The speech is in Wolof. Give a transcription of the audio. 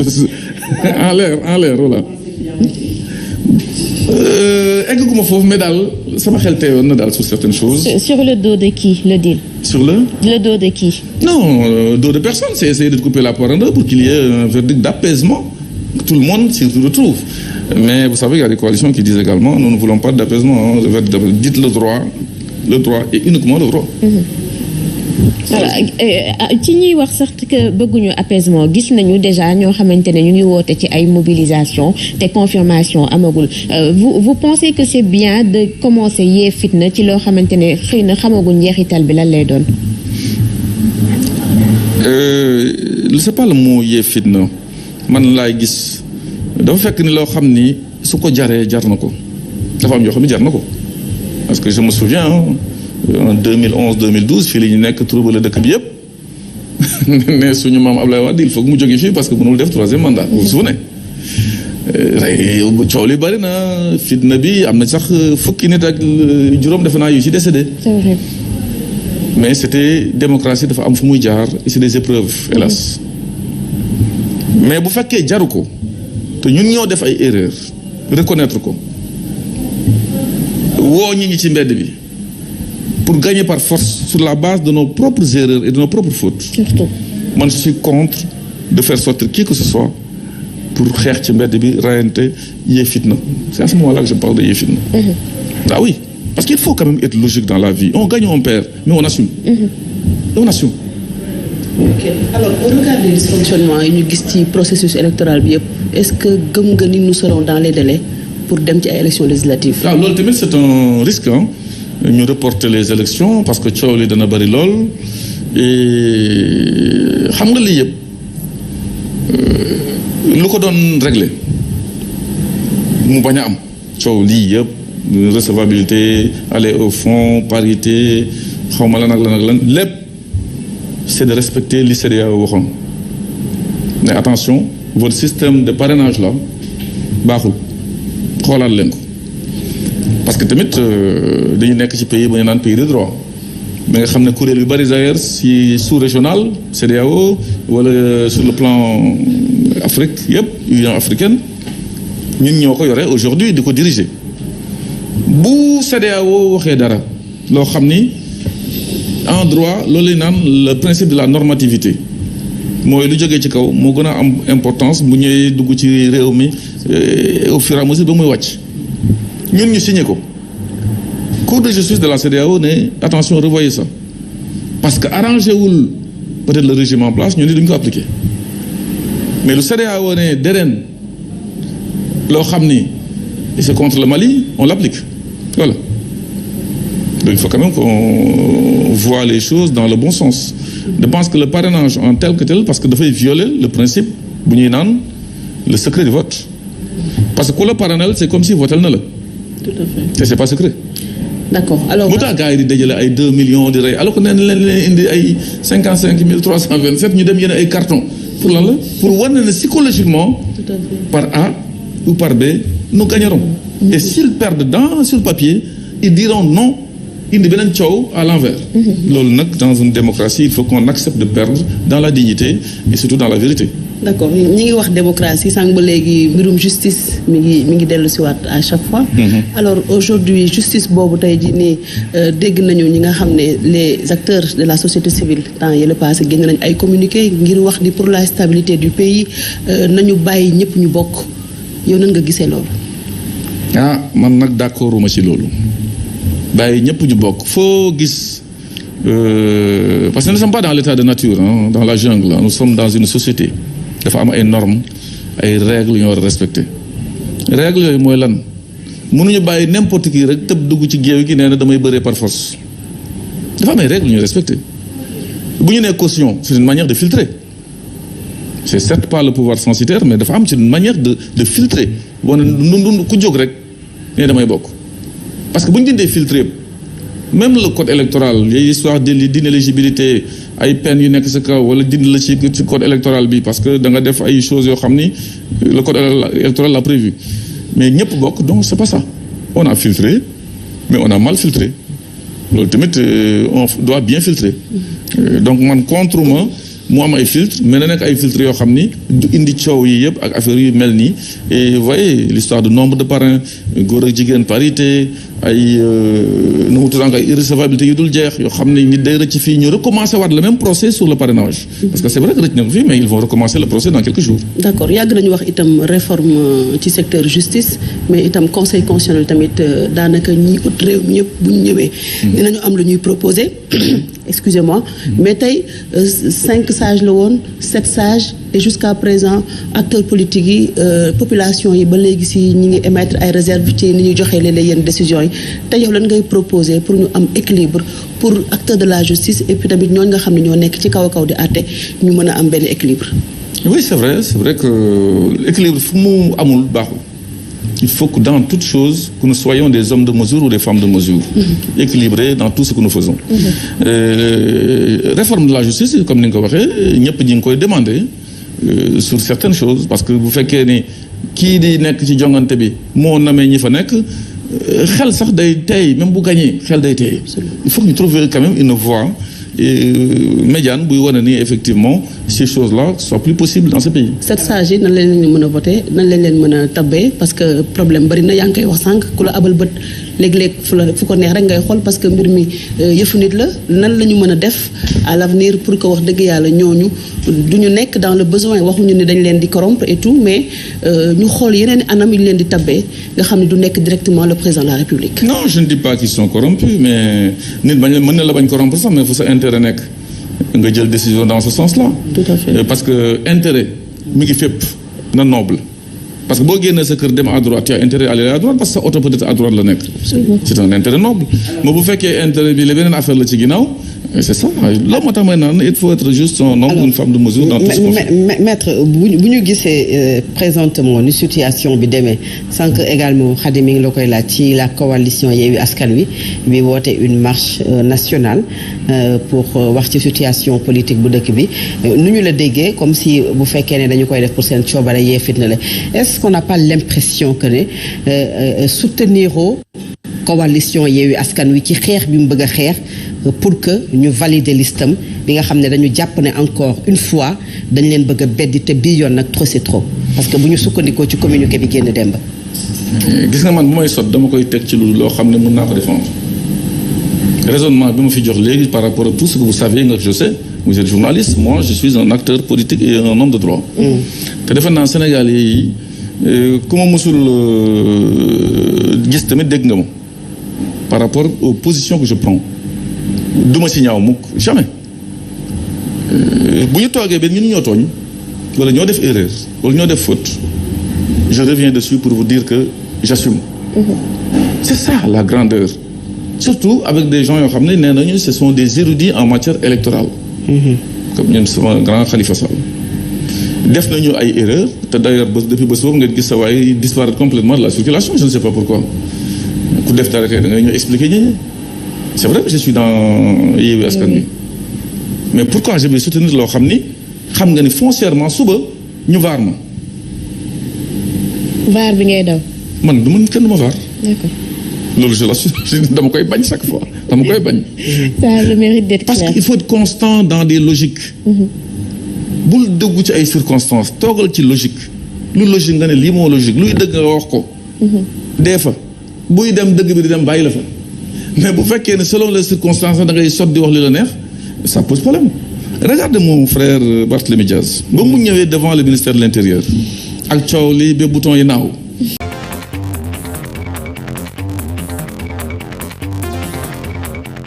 chose en l'air voilà. Egguma foofu mais daal sama xel teewoon na daal sur certaines choses. Sur le dos de qui le deal? Sur le dos de qui? Non, dos de personne, c'est essayer de couper la poire en deux pour qu'il y ait un verdict d'apaisement. Tout le monde s'y retrouve. Mais vous savez, il y a des coalitions qui disent également nous ne voulons pas d'apaisement. Dites le droit et uniquement le droit. voilà ci ñuy wax sax que bëgguñu apaisement gis nañu déjà ñoo xamante ne ñu ngi woote ci ay mobilisation te confirmation amagul vous pensez que c'est bien de commencer yee fitna ci loo xamante ne xëy na xamagul njeexital bi lan lay doon. c'est pas le mot yee fitna man laay gis dafa fekk ni loo xam ni su ko jaree jar na ko dafa am yoo xam ne jar na ko parce que je me souviens en 2011 2012 fii la ñu nekk trouble dëkk bi yëpp ne suñu maam Ablaye Wade il faut que mu jóge fii parce que mënul def troisième mandat. vous vous souvenez coow li bari na fitna bi am na sax fukki nit ak juróom defe naa yu ci décédé. c'est vrai. mais c'était démocratie dafa am fu muy jaar et c'est des épreuves hélas. mais bu fekkee jaru ko te ñun ñoo def ay erreurs reconnaître ko woo ñi ci mbedd bi. pour gagner par force sur la base de nos propres erreurs et de nos propres fautes. Surtout. Man je suis contre de faire sortir qui que ce soit pour xeex ci mbedd bi rayante yee fitna. C'est à ce moment-là que je parle de yee fitna. Ah oui, parce qu'il faut quand même être logique dans la vie. On gagne, on perd, mais on assume. On assume. Ok. Alors au regard des dysfonctionnements yi ñu gis ci processus électoral bi yëpp est-ce que gëm nga ni nous serons dans les délais pour dem ci ay élections législatives. waaw loolu tamit c'est un risque hein. ñu reporter les élections parce que coow li dana bari lool et xam nga lii yëpp lu ko doon régler mu bañ a am coow lii yëpp recevabilité aller au fond parité xaw ma lan ak lan ak lan lépp c'est de respecter li CEDEAO waxoon mais attention votre système de parrainage là baaxul xoolaat leen ko. parce que tamit dañu nekk ci pays ba ñu naan pays de droit mais nga xam ne kuréel yu bari d'ailleurs si sous-régional CEDEAO wala sur le plan Afrique yëpp Union africaine ñun ñoo ko yore aujourd'hui di ko diriger bu CEDEAO waxee dara loo xam ni en droit loolu naan le principe de la normativité mooy lu jógee ci kaw moo gën a am importance bu ñëwee dugg ci réew mi au fur et à mesure ba muy wàcc. ñun ñu signé ko Cour de justice de la CEDEAO ne attention revoyez ça parce que arrangé wul peut-être le régime en place ñu ni duñ ko appliquer mais lu CEDEAO ne dereen loo xam ni c'est contre le Mali on l'applique voilà donc il faut quand même qu'on voit les choses dans le bon sens. Je pense que le parrainage en tel que tel parce que dafay violer le principe bu ñuy naan le secret du vote parce que ku la parrainel c'est comme si votel na la. Tout à fait. Et c'est pas secret. D'accord alors. mu tax gars yi di dajale ay 2 millions di rey alors que nee na leen indi ay 55 327 ñu dem yéen ay carton pour lan la pour wane ne psychologiquement. Tout à fait. Par A ou par B nous gagnerons. Et s'ils perdent sur le papier ils diront non indi beneen coow à l'envers. loolu nag dans une démocratie il faut qu'on accepte de perdre dans la dignité et surtout dans la vérité. D'accord ñi ngi wax démocratie sànq ba léegi mbirum justice mi ngi dellu si waat à chaque fois. Alors aujourd'hui justice boobu tey jii nii dégg nañu ñi nga xam ne les acteurs de la société civile temps yële passé génn nañ ay communiqué ngir wax ni pour la stabilité du pays nañu bàyyi ñëpp ñu bokk yow nan nga gisee loolu. ah man nag d'accorduma ci loolu bàyyi ñëpp ñu bokk foo gis parce que nous ne sommes pas dans l'état de nature hein, dans la jungle nous sommes dans une société. dafa am ay normes ay règles yu ñu war a respecter règles yooyu mooy lan mënuñu bàyyi n'importe qui rek tëb dugg ci géew gi nee na damay bëree par force dafa am ay règles yu ñuy respecter bu ñu nee caution c'est une manière de filtrer c'est certes pas le pouvoir censitaire mais dafa am c'est une manière de filtrer boo ne ku jóg rek nee damay bokk parce que bu ñu dindee filtrer même le code électoral les histoires d'inéligibilité ay peines yu nekk sa kaw wala dindi la ci code électoral bi parce que da nga def ay choses yoo xam ni le code électoral l'a prévu mais ñëpp bokk donc c'est pas ça on a filtré mais on a mal filtré loolu tamit on doit bien filtrer donc man contre ma mu am ay filtres mais na nekk ay filtres yoo xam ni du indi coow yi yëpp ak affaire yu mel nii et vous voyez l'histoire de nombre de parrains góor ak jigéen parité ay nu mu tudd ay irrecevabilité yu dul jeex yoo xam ne nit day rëcc fii ñu recommencer waat le même procès sur le parrainage parce que c'est vrai que rëcc na ko fii mais ils vont recommencer le procès dans quelques jours. D'accord yàgg nañu wax itam réforme ci secteur justice mais itam conseil constitutionnel tamit daanaka ñi ut réew mi ñëpp bu ñu ñëwee. dinañu am lu ñuy proposer excusez-moi mais tey 5 sages la woon 7 sages et jusqu'à présent acteurs politiques yi population yi ba léegi si ñi ngi émettre ay réserves ci ni ñuy joxee léeg-léeg yenn décisions yi tey yow lan ngay proposer pour ñu am équilibre pour acteurs de la justice et puis tamit ñooñu nga xam ne ñoo nekk ci kaw a kaw di àtte ñu mën a am benn équilibre. Oui c'est vrai que l'équilibre fu mu amul baaxul. Il faut que dans toute chose que nous soyons des hommes de mesure ou des femmes de mesure équilibrés dans tout ce que nous faisons réforme de la justice comme ni nga ko waxee ñëpp ñi ngi koy demander sur certaines choses parce que bu fekkee ni kii di nekk ci jongante bi moo namee ñi fa nekk xel sax day tey même bu gagné xel day tey il faut que ñu trouver quand même une voie médiane buy wane ni effectivement ces choses-là soient plus possibles dans ce pays. Cette sages yi nan lañ leen mën a voter nan lañ leen mën a tabbee parce que problème bari na yaa ngi koy wax sànq ku la abal bët léeg-léeg fu ko neex rek ngay xool parce que mbir mi yëfu nit la nan la ñu mën a def à l'avenir pour que wax dëgg yàlla ñooñu du ñu nekk dans le besoin waxuñu ni dañ leen di corrompre et tout mais ñu xool yeneen anam yu leen di tabbee nga xam ne du nekk directement le président de la République. Non je ne dis pas qu'ils sont corrompus mais nit bañ mën na la bañ corrompre sax mais fu sa intérêt nekk nga jël décision dans ce sens-là. Tout à fait. Parce que intérêt mi ngi fépp na noble parce que boo génnee sa kër dem à droite tu as intérêt à aller à droite parce que sa oto peut-être à droite la nekk. C'est un intérêt noble. mais bu fekkee intérêt bi la beneen affaire la ci ginnaaw c'est ça loolu moo tax may naan il faut être juste un homme ou une femme de mesure dans tout ce qu'on fait. Maître bu ñu gisee présentement ni situation bi demee sànq également Khady mi ngi la koy laaj ci la coalition Yewwi Askan Wi bi woote une marche nationale pour wax ci situation politique bu dëkk bi nu ñu la déggee comme si bu fekkee ne dañu koy def pour seen coobare yee fitna la est-ce qu'on n'a pas l'impression que ne soutenir coalition Yewwi Askan Wi ci xeex bi mu bëgg a xeex pour que ñu valider listam bi nga xam ne dañu jàpp ne encore une fois dañ leen bëgg a beddi te bii yoon nag trop c'est trop parce que bu ñu sukkandikoo ci communiqué bi génn démb. gis nga man bu may sot dama koy teg ci loo xam ne mën naa ko défendre raisonnement bi ma fi jox léegi par rapport à tout ce que vous savez nga je sais vous êtes journaliste moi je suis un acteur politique et un homme de droit. te defe naa Sénégal yi ku ma mësul gis tamit dégg nga ma par rapport aux positions que je prends. duma si ñaaw mukk jamais bu ñu toogee ba ñun ñoo tooñ wala ñoo def erreur wala ñoo def faute je reviens dessus pour vous dire que j'assume. C'est ça la grandeur surtout avec des gens yoo xam ne nee nañu ce sont des érudits en matière électorale. comme ñun sama grand Khalifa Sall def nañu ay erreurs te d'ailleurs depuis bés boobu ngeen gis sa waay disparaître complètement de la circulation je ne sais pas pourquoi ku def dara kay da ngay ñëw expliquer ñi c'est vrai que je suis dans Yewwi Askan Wi mais pourquoi je vais soutenir loo xam ni xam nga ni foncièrement suba ñu vaar ma. vaar bi ngay daw. man du ma kenn du ma vaar. D'accord. loolu je l'assure dama koy bañ chaque fois dama koy bañ. Ça a le mérite d'être clair. parce qu'il faut être constant dans des logiques. bul dëggu ci ay circonstances toogal ci logique lu logique nga ne lii moo logique luy dëgg nga wax ko. dee fa buy dem dëgg bi di dem bàyyi la fa. mais bu fekkee ne selon les circonstances da ngay sot di wax li la neex ça pose problème. Regarde mon frère Barthélémy Diaz ba mu ñëwee devant le ministère de l'Intérieur ak coow li ba bouton yi naaw